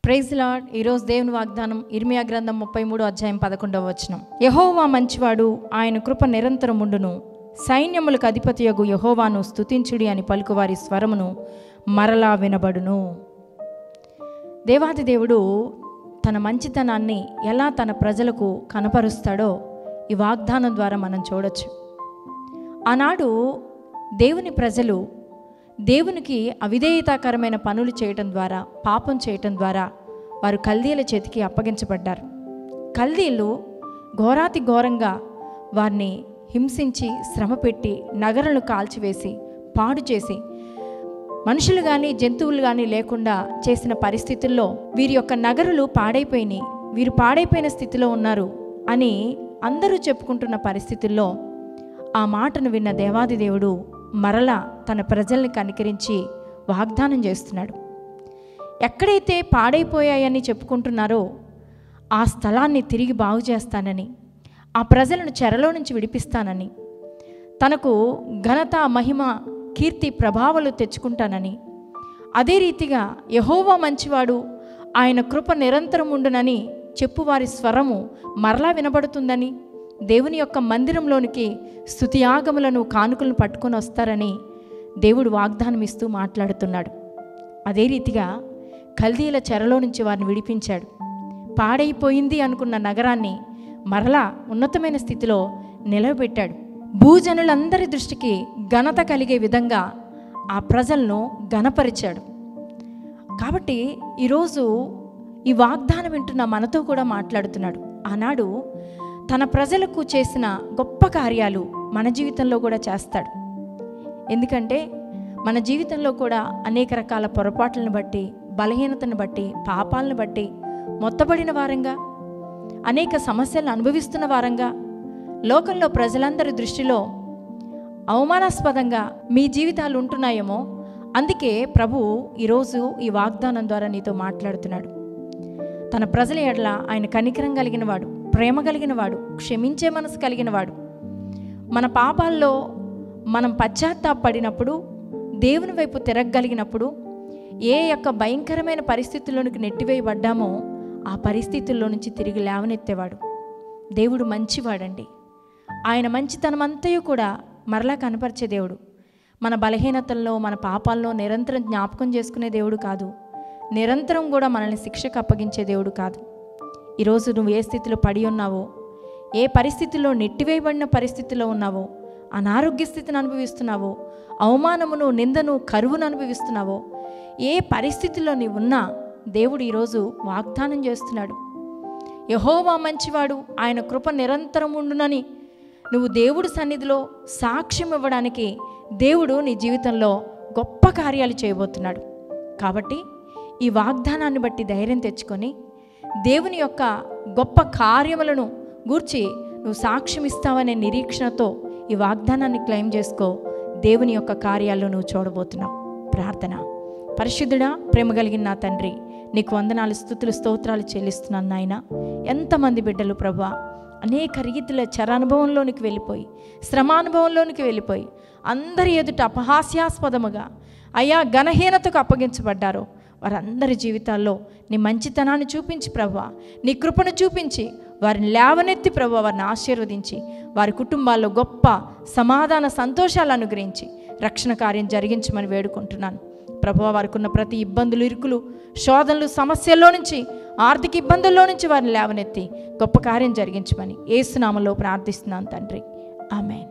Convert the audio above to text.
Praise lord. ఈరోజు దేవుని వాగ్దానం ఇర్మియా గ్రంథం 33 అధ్యాయం 11వ వచనం. యెహోవా మంచివాడు, ఆయన కృప నిరంతరం ఉండును. సైన్యములకు అధిపతియగు యెహోవాను స్తుతించుడి అని పలుకువారి స్వరమును మరలా వినబడును. దేవాది దేవుడు తన మంచితనాన్ని ఎలా తన ప్రజలకు కనపరుస్తాడో ఈ వాగ్దానం ద్వారా మనం చూడొచ్చు. ఆనాడు దేవుని ప్రజలు దేవునికి అవిధేయతాకరమైన పనులు చేయటం ద్వారా, పాపం చేయటం ద్వారా వారు కల్దీల చేతికి అప్పగించబడ్డారు. కల్దీలు ఘోరాతి ఘోరంగా వారిని హింసించి, శ్రమ పెట్టి, నగరాలను కాల్చివేసి, పాడు చేసి, మనుషులు కానీ జంతువులు కానీ లేకుండా చేసిన పరిస్థితుల్లో వీరి యొక్క నగరులు పాడైపోయినాయి, వీరు పాడైపోయిన స్థితిలో ఉన్నారు అని అందరూ చెప్పుకుంటున్న పరిస్థితుల్లో ఆ మాటను విన్న దేవాది దేవుడు మరలా తన ప్రజల్ని కనికరించి వాగ్దానం చేస్తున్నాడు. ఎక్కడైతే పాడైపోయాయని చెప్పుకుంటున్నారో ఆ స్థలాన్ని తిరిగి బాగు చేస్తానని, ఆ ప్రజలను చెరలో నుంచి విడిపిస్తానని, తనకు ఘనత, మహిమ, కీర్తి, ప్రభావాలు తెచ్చుకుంటానని, అదే రీతిగా యెహోవా మంచివాడు, ఆయన కృప నిరంతరం ఉండునని చెప్పువారి స్వరము మరలా వినబడుతుందని, దేవుని యొక్క మందిరంలోనికి స్తుతియాగములను, కానుకలను పట్టుకొని వస్తారని దేవుడు వాగ్దానం ఇస్తూ మాట్లాడుతున్నాడు. అదే రీతిగా కల్దీల చెరలో నుంచి వారిని విడిపించాడు. పాడైపోయింది అనుకున్న నగరాన్ని మరలా ఉన్నతమైన స్థితిలో నిలవబెట్టాడు. భూజనులందరి దృష్టికి ఘనత కలిగే విధంగా ఆ ప్రజలను ఘనపరిచాడు. కాబట్టి ఈరోజు ఈ వాగ్దానం వింటున్న మనతో కూడా మాట్లాడుతున్నాడు. ఆనాడు తన ప్రజలకు చేసిన గొప్ప కార్యాలు మన జీవితంలో కూడా చేస్తాడు. ఎందుకంటే మన జీవితంలో కూడా అనేక రకాల పొరపాట్లను బట్టి, బలహీనతను బట్టి, పాపాలను బట్టి మొత్తబడిన వారంగా, అనేక సమస్యలను అనుభవిస్తున్న వారంగా, లోకంలో ప్రజలందరి దృష్టిలో అవమానాస్పదంగా మీ జీవితాలు ఉంటున్నాయేమో. అందుకే ప్రభు ఈరోజు ఈ వాగ్దానం ద్వారా నీతో మాట్లాడుతున్నాడు. తన ప్రజల ఎడల ఆయన కనికరం కలిగిన వాడు, ప్రేమ కలిగిన వాడు, క్షమించే మనసు కలిగిన వాడు. మన పాపాల్లో మనం పశ్చాత్తాపడినప్పుడు, దేవుని వైపు తిరగగలిగినప్పుడు, ఏ యొక్క భయంకరమైన పరిస్థితుల్లోనికి నెట్టివేయబడ్డామో ఆ పరిస్థితుల్లో నుంచి తిరిగి లేవనెత్తేవాడు. దేవుడు మంచివాడండి. ఆయన మంచితనం అంతయు కూడా మరలా కనపరిచే దేవుడు. మన బలహీనతల్లో, మన పాపాల్లో నిరంతరం జ్ఞాపకం చేసుకునే దేవుడు కాదు. నిరంతరం కూడా మనల్ని శిక్షకు అప్పగించే దేవుడు కాదు. ఈరోజు నువ్వు ఏ స్థితిలో పడి ఉన్నావో, ఏ పరిస్థితుల్లో నెట్టివేయబడిన పరిస్థితిలో ఉన్నావో, అనారోగ్య స్థితిని అనుభవిస్తున్నావో, అవమానమును, నిందను, కరువును అనుభవిస్తున్నావో, ఏ పరిస్థితుల్లో నీవు ఉన్నా దేవుడు ఈరోజు వాగ్దానం చేస్తున్నాడు. యెహోవా మంచివాడు, ఆయన కృప నిరంతరం ఉండునని నువ్వు దేవుడి సన్నిధిలో సాక్ష్యం ఇవ్వడానికి దేవుడు నీ జీవితంలో గొప్ప కార్యాలు చేయబోతున్నాడు. కాబట్టి ఈ వాగ్దానాన్ని బట్టి ధైర్యం తెచ్చుకొని దేవుని యొక్క గొప్ప కార్యములను గూర్చి నువ్వు సాక్ష్యం ఇస్తావనే నిరీక్షణతో ఈ వాగ్దానాన్ని క్లెయిమ్ చేసుకో. దేవుని యొక్క కార్యాల్లో నువ్వు చూడబోతున్నావు. ప్రార్థన. పరిశుద్ధుడా, ప్రేమ కలిగిన నా తండ్రి, నీకు వందనాలు, స్తుతులు, స్తోత్రాలు చెల్లిస్తున్నాను నాయన. ఎంతమంది బిడ్డలు ప్రభువా అనేక రీతిలో చరానుభవంలోనికి వెళ్ళిపోయి, శ్రమానుభవంలోనికి వెళ్ళిపోయి, అందరి ఎదుట అపహాస్యాస్పదముగా అయా ఘనహీనతకు అప్పగించబడ్డారో వారందరి జీవితాల్లో నీ మంచితనాన్ని చూపించి ప్రభువా, నీ కృపను చూపించి వారిని లేవనెత్తి ప్రభువా, వారిని ఆశీర్వదించి వారి కుటుంబాల్లో గొప్ప సమాధాన సంతోషాలు అనుగ్రహించి రక్షణ కార్యం జరిగించమని వేడుకుంటున్నాను ప్రభువా. వారికి ఉన్న ప్రతి ఇబ్బందులు, ఇరుకులు, శోధనలు, సమస్యల్లో నుంచి, ఆర్థిక ఇబ్బందుల్లో నుంచి వారిని లేవనెత్తి గొప్ప కార్యం జరిగించమని యేసు నామములో ప్రార్థిస్తున్నాను తండ్రి. ఆమేన్.